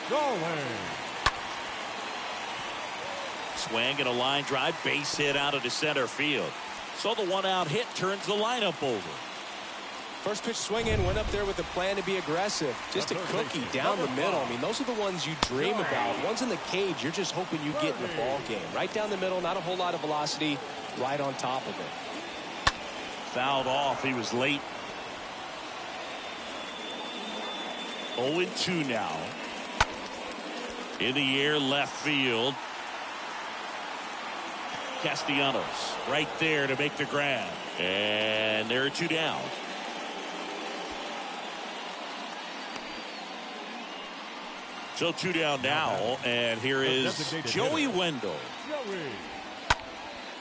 Stallings. Swing and a line drive, base hit out of the center field. So the one-out hit turns the lineup over. First pitch swing in, went up there with a plan to be aggressive. Just a cookie down the middle. I mean, those are the ones you dream about. Ones in the cage, you're just hoping you get in the ball game. Right down the middle, not a whole lot of velocity, right on top of it. Fouled off. He was late. 0-2 now. In the air, left field. Castellanos right there to make the grab. And there are 2 down. So 2 down now. And here is Joey Wendell.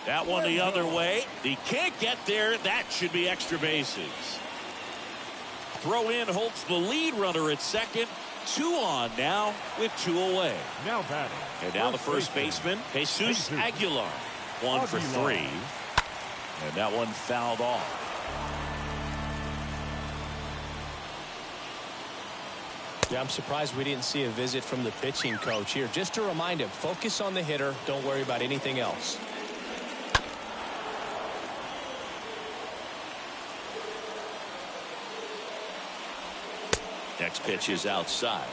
That one the other way. He can't get there. That should be extra bases. Throw in holds the lead runner at second. 2 on now with 2 away. Now batting. And now the first baseman, Jesus Aguilar. 1 for 3. And that one fouled off. Yeah, I'm surprised we didn't see a visit from the pitching coach here. Just to remind him, focus on the hitter. Don't worry about anything else. Next pitch is outside.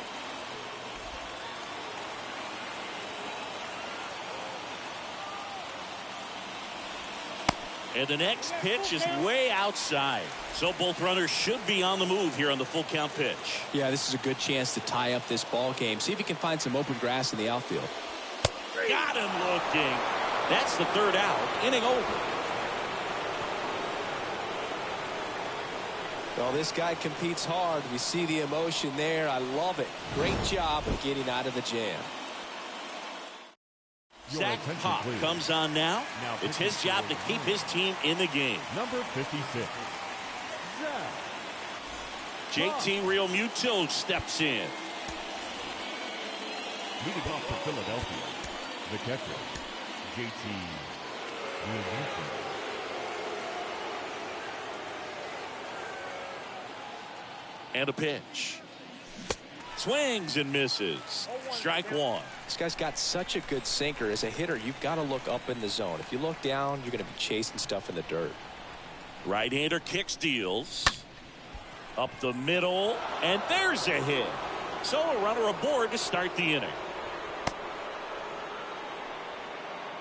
And the next pitch is way outside. So both runners should be on the move here on the full count pitch. Yeah, this is a good chance to tie up this ball game. See if he can find some open grass in the outfield. Got him looking. That's the 3rd out. Inning over. Well, this guy competes hard. We see the emotion there. I love it. Great job of getting out of the jam. Zach Pop comes on now. It's his job to keep his team in the game. Number 56. JT Realmuto steps in. Leading off for Philadelphia, the catcher, JT Realmuto. And a pitch. Swings and misses. Strike 1. This guy's got such a good sinker. As a hitter, you've got to look up in the zone. If you look down, you're going to be chasing stuff in the dirt. Right-hander kicks, deals. Up the middle, and there's a hit. So a runner aboard to start the inning.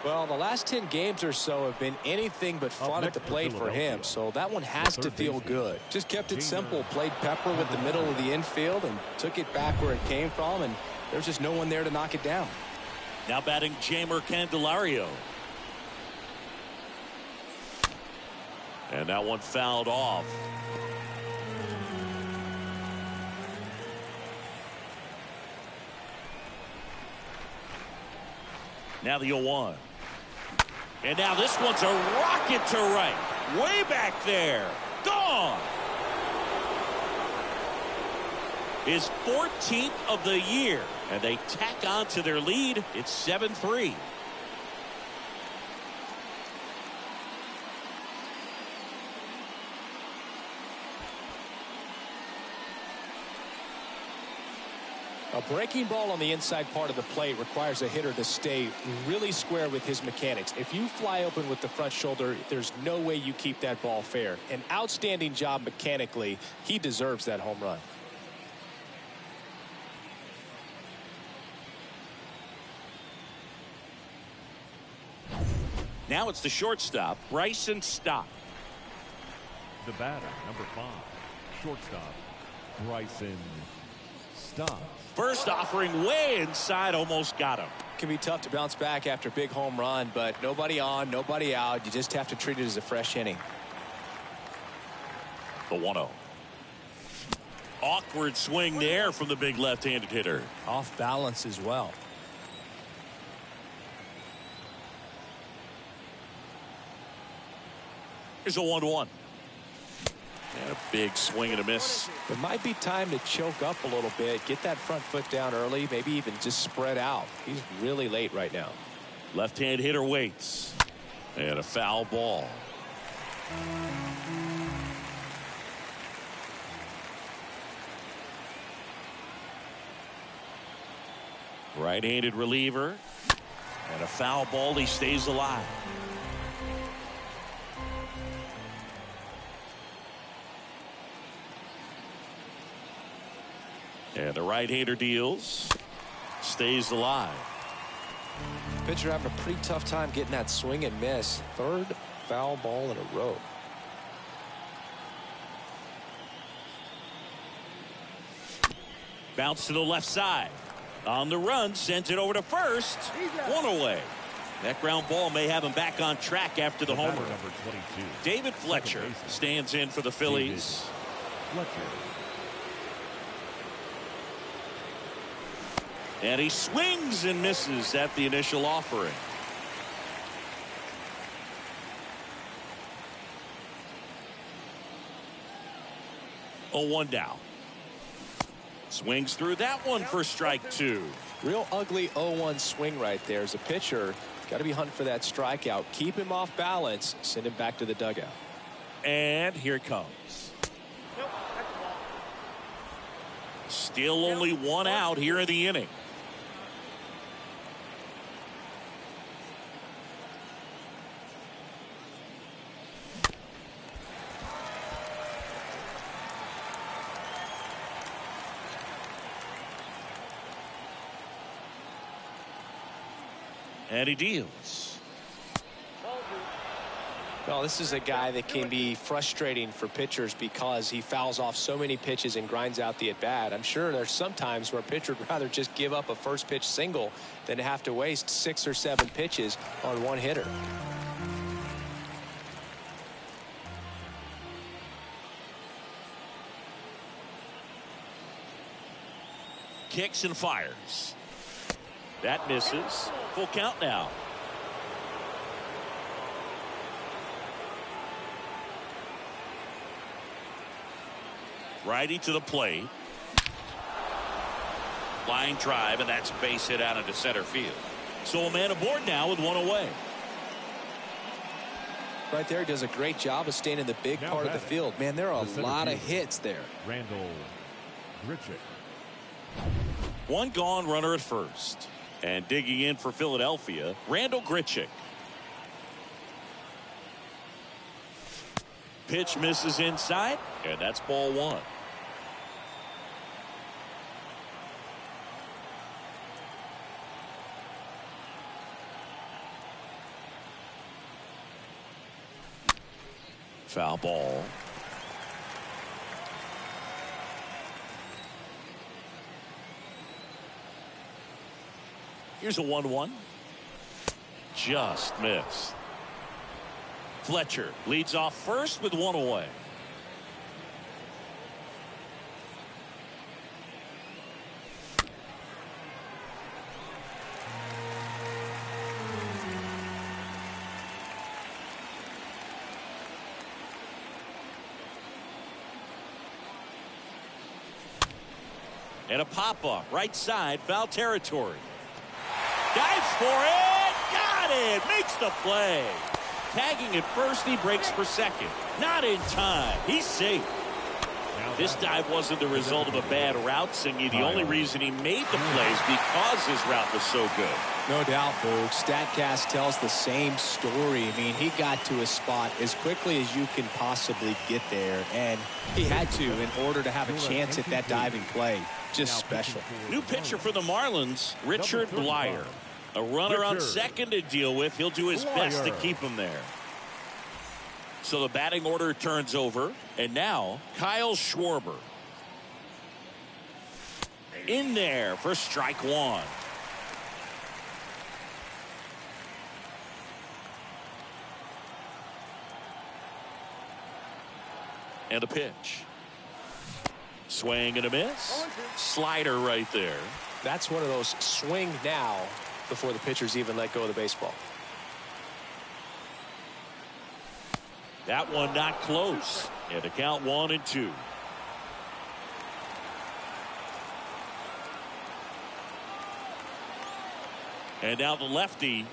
Well, the last 10 games or so have been anything but fun at the plate for him, so that one has to feel good. Just kept it simple, played pepper with the middle of the infield, and took it back where it came from, and there's just no one there to knock it down. Now batting Jeimer Candelario. And that one fouled off. Now the 0-1. And now this one's a rocket to right. Way back there. Gone. His 14th of the year. And they tack on to their lead. It's 7-3. A breaking ball on the inside part of the plate requires a hitter to stay really square with his mechanics. If you fly open with the front shoulder, there's no way you keep that ball fair. An outstanding job mechanically. He deserves that home run. Now it's the shortstop, Bryson Stott. The batter, number 5, shortstop, Bryson Stott. First offering way inside, almost got him. Can be tough to bounce back after a big home run, but nobody on, nobody out. You just have to treat it as a fresh inning. The 1-0. Awkward swing there from the big left-handed hitter. Off balance as well. Here's a 1-1. And a big swing and a miss. It might be time to choke up a little bit, get that front foot down early, maybe even just spread out. He's really late right now. Left-hand hitter waits. And a foul ball. Right-handed reliever. And a foul ball. He stays alive. And the right-hander deals. Stays alive. Pitcher having a pretty tough time getting that swing and miss. Third foul ball in a row. Bounce to the left side. On the run, sends it over to first. One away. That ground ball may have him back on track after the homer. Number 22. David Fletcher stands in for the Phillies. Fletcher. And he swings and misses at the initial offering. Oh, 1 down. Swings through that one for strike 2. Real ugly 0-1 swing right there. As a pitcher, got to be hunting for that strikeout. Keep him off balance. Send him back to the dugout. And here it comes. Still only 1 out here in the inning. And he deals. Well, this is a guy that can be frustrating for pitchers because he fouls off so many pitches and grinds out the at-bat. I'm sure there's some times where a pitcher would rather just give up a first pitch single than to have to waste 6 or 7 pitches on one hitter. Kicks and fires. That misses. Full count now. Righty to the plate. Line drive, and that's base hit out into center field. So a man aboard now with 1 away. Right there, he does a great job of staying in the big part of the field. Man, there are a lot of hits there. Randall Grichuk. 1 gone, runner at first. And digging in for Philadelphia, Randall Grichuk. Pitch misses inside, and that's ball 1. Foul ball. Here's a 1-1. Just missed. Fletcher leads off first with 1 away. And a pop-up right side, foul territory. Dives for it. Got it. Makes the play. Tagging at first, he breaks for second. Not in time. He's safe. This dive wasn't the result of a bad route, Singy. The only reason he made the play is because his route was so good. No doubt, Boog. StatCast tells the same story. I mean, he got to a spot as quickly as you can possibly get there, and he had to in order to have a chance at that diving play. Just special. New pitcher for the Marlins, Richard Blyer. A runner on second to deal with. He'll do his best to keep him there. So the batting order turns over, and now Kyle Schwarber in there for strike 1. And a pitch. Swing and a miss. Slider right there. That's one of those swing now before the pitchers even let go of the baseball. That one not close. And to count 1 and 2. And now the lefty.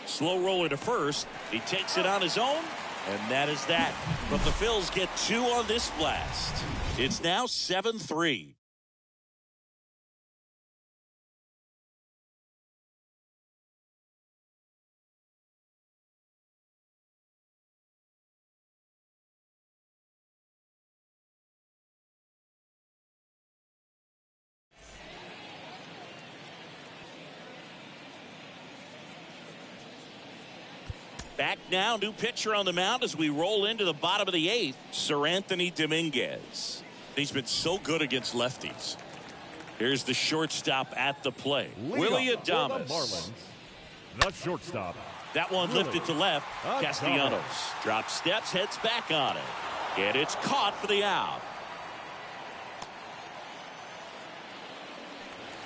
Slow roller to first. He takes it on his own. And that is that. But the Phils get 2 on this blast. It's now 7-3. Back now, new pitcher on the mound as we roll into the bottom of the 8th, Sir Anthony Dominguez. He's been so good against lefties. Here's the shortstop at the plate, Willie Adames. Marlins, the shortstop. That one lifted to left. Castellanos drops steps, heads back on it. And it's caught for the out.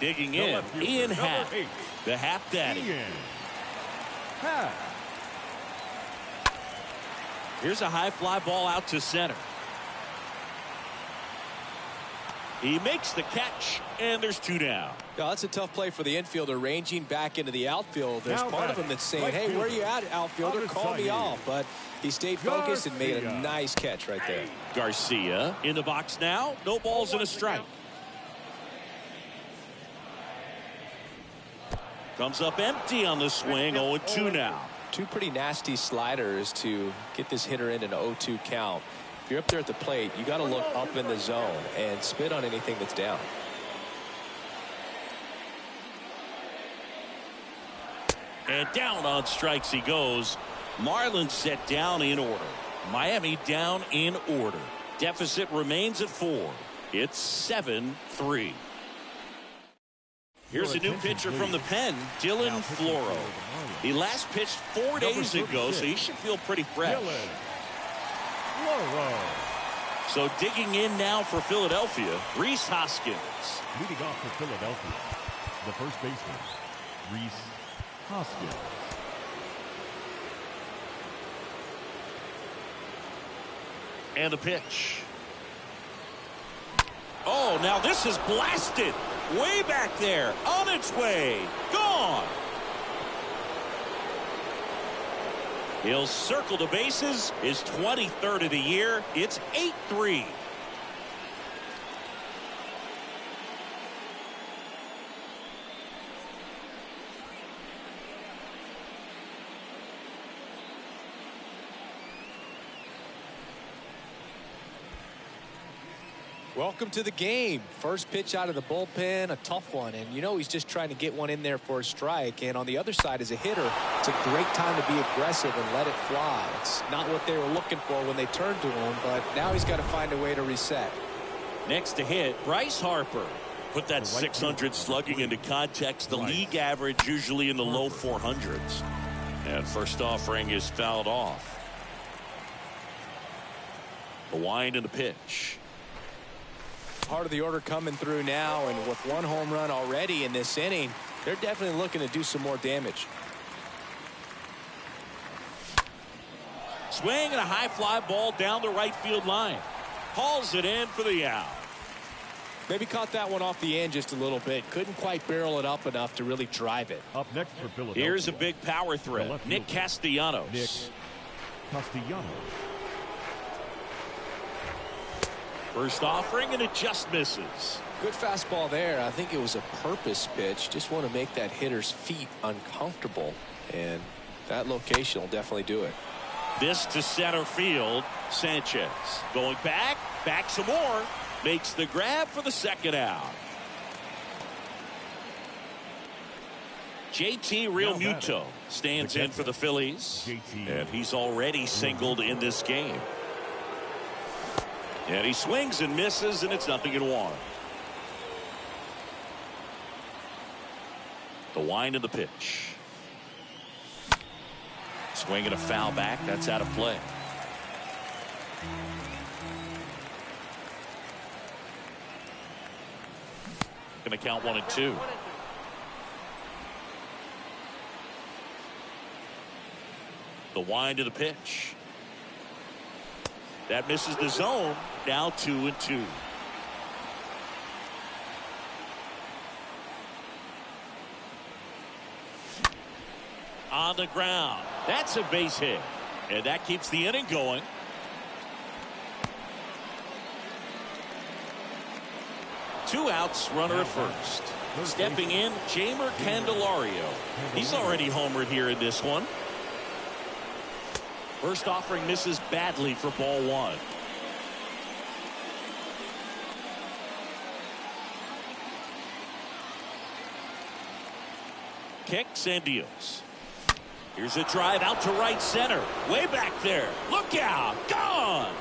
Digging in, Ian Happ, the Happ Daddy. Here's a high fly ball out to center. He makes the catch, and there's 2 down. No, that's a tough play for the infielder, ranging back into the outfield. There's part of him that's saying, hey, where are you at, outfielder? Call me off. But he stayed focused and made a nice catch right there. Garcia in the box now. No balls and a strike. Comes up empty on the swing. 0-2 now. 2 pretty nasty sliders to get this hitter in an 0-2 count. If you're up there at the plate, you got to look up in the zone and spit on anything that's down. And down on strikes he goes. Marlins set down in order. Miami down in order. Deficit remains at 4. It's 7-3. Here's a new pitcher from the pen, Dylan Floro. He last pitched 4 days ago, so he should feel pretty fresh. So digging in now for Philadelphia, Rhys Hoskins. Leading off for Philadelphia, the first baseman, Rhys Hoskins. And the pitch. Oh, now this is blasted. Way back there. On its way. Gone. He'll circle the bases. His 23rd of the year. It's 8-3. Welcome to the game. First pitch out of the bullpen, a tough one, and you know he's just trying to get one in there for a strike. And on the other side, as a hitter, it's a great time to be aggressive and let it fly. It's not what they were looking for when they turned to him, but now he's got to find a way to reset. Next to hit, Bryce Harper. Put that 600 slugging into context. The league average usually in the low 400s. And first offering is fouled off. The wind and the pitch. Part of the order coming through now, and with 1 home run already in this inning, they're definitely looking to do some more damage. Swing and a high fly ball down the right field line. Hauls it in for the out. Maybe caught that one off the end just a little bit. Couldn't quite barrel it up enough to really drive it. Up next for Philadelphia. Here's a big power threat. Nick Castellanos. Nick Castellanos. First offering, and it just misses. Good fastball there. I think it was a purpose pitch. Just want to make that hitter's feet uncomfortable, and that location will definitely do it. This to center field. Sanchez going back some more. Makes the grab for the second out. JT Realmuto stands in for the Phillies, and he's already singled in this game. And he swings and misses, and it's 0-1. The wind of the pitch. Swing and a foul back. That's out of play. Going to count 1-2. The wind of the pitch. That misses the zone. Now 2-2. On the ground. That's a base hit. And that keeps the inning going. Two outs, runner at first. Stepping in, Jeimer Candelario. He's already homered here in this one. First offering misses badly for ball 1. Kicks and deals. Here's a drive out to right center. Way back there. Look out. Gone.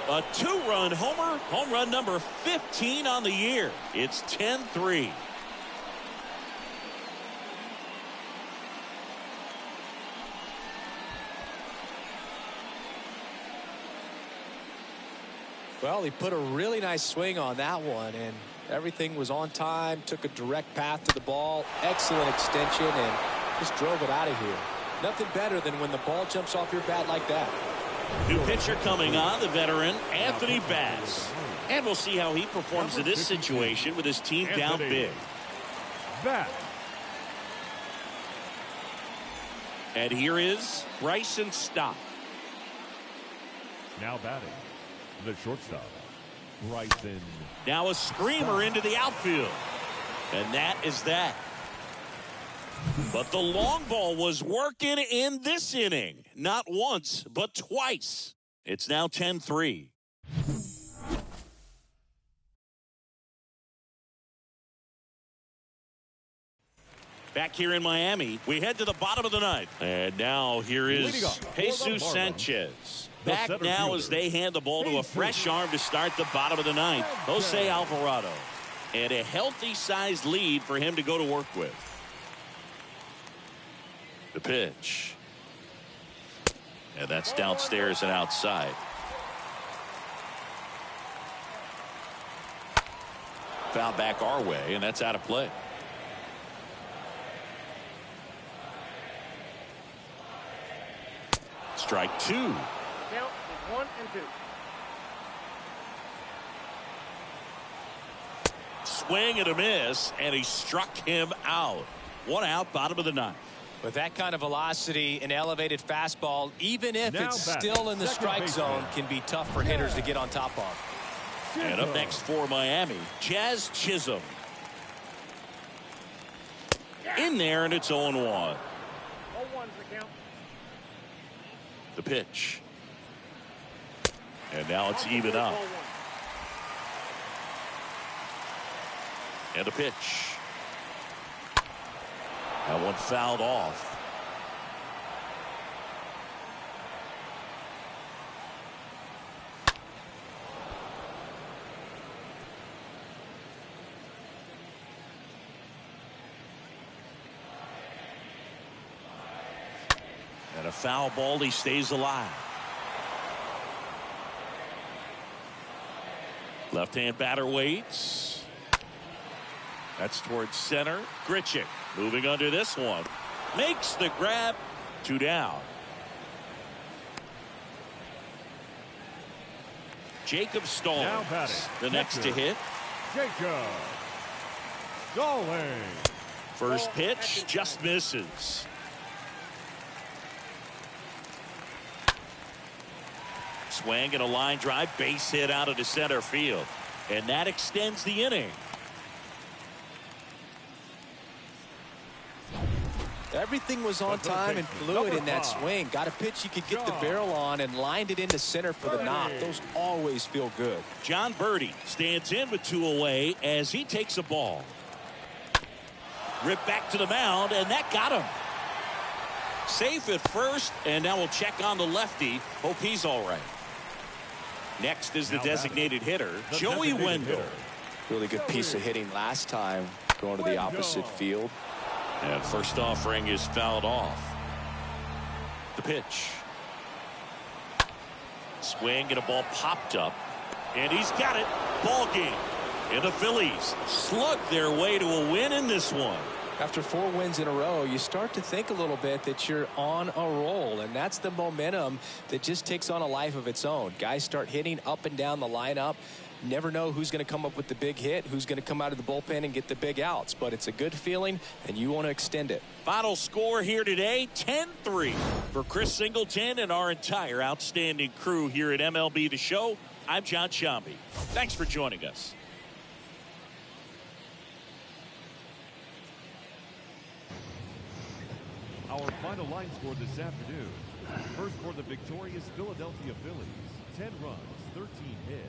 A two-run homer. Home run number 15 on the year. It's 10-3. Well, he put a really nice swing on that one, and everything was on time, took a direct path to the ball, excellent extension, and just drove it out of here. Nothing better than when the ball jumps off your bat like that. New pitcher coming on, the veteran, Anthony Bass. And we'll see how he performs in this situation with his team down big. Bass. And here is Bryson Stott. Now batting, the shortstop, Bryson. Now a screamer into the outfield. And that is that. But the long ball was working in this inning. Not once, but twice. It's now 10-3. Back here in Miami, we head to the bottom of the ninth. And now here is Jesus Sanchez. Back now as they hand the ball to a fresh arm to start the bottom of the ninth. Jose Alvarado. And a healthy-sized lead for him to go to work with. The pitch. And that's downstairs and outside. Foul back our way, and that's out of play. Strike two. Count is 1 and 2. Swing and a miss, and he struck him out. One out, bottom of the ninth. With that kind of velocity, an elevated fastball, even if Now it's batting, still in the second strike baseman. zone, can be tough for hitters to get on top of. And up next for Miami, Jazz Chisholm. In there, and it's 0-1. 0-1's the count. The pitch. And now it's even up. 0-1. And a pitch. That one fouled off. And a foul ball, he stays alive. Left-hand batter waits. That's towards center. Grichuk moving under this one. Makes the grab. 2 down. Jacob Now Stallings, batting, the next to hit. Jacob Stallings. First pitch just misses. Swing and a line drive, base hit out of the center field. And that extends the inning. Everything was on time and fluid in that swing. Got a pitch he could get the barrel on and lined it into center for the knock. Those always feel good. John Birdie stands in with 2 away as he takes a ball. Ripped back to the mound, and that got him. Safe at first, and now we'll check on the lefty. Hope he's all right. Next is the designated hitter, Joey Wendell. Really good piece of hitting last time, going to the opposite field. And first offering is fouled off. The pitch. Swing and a ball popped up. And he's got it. Ball game. And the Phillies slug their way to a win in this one. After 4 wins in a row, you start to think a little bit that you're on a roll, and that's the momentum that just takes on a life of its own. Guys start hitting up and down the lineup. Never know who's going to come up with the big hit, who's going to come out of the bullpen and get the big outs, but it's a good feeling, and you want to extend it. Final score here today, 10-3. For Chris Singleton and our entire outstanding crew here at MLB The Show, I'm John Shambi. Thanks for joining us. Our final line score this afternoon. First for the victorious Philadelphia Phillies. 10 runs, 13 hits,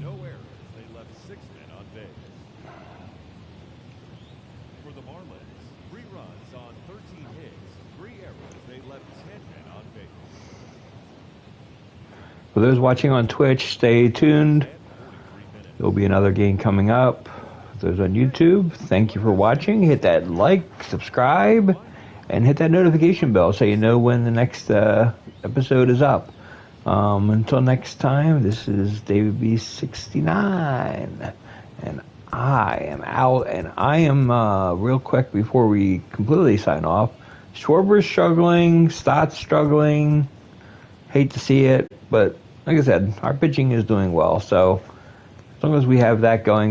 no errors. They left 6 men on base. for the Marlins. 3 runs on 13 hits, 3 errors. They left 10 men on base. For those watching on Twitch, stay tuned. There'll be another game coming up. For those on YouTube, thank you for watching. Hit that like, subscribe, and hit that notification bell so you know when the next episode is up. Until next time, this is David B69, and I am out. And I am, real quick before we completely sign off, Schwarber's struggling, Stott's struggling. Hate to see it, but like I said, our pitching is doing well. So as long as we have that going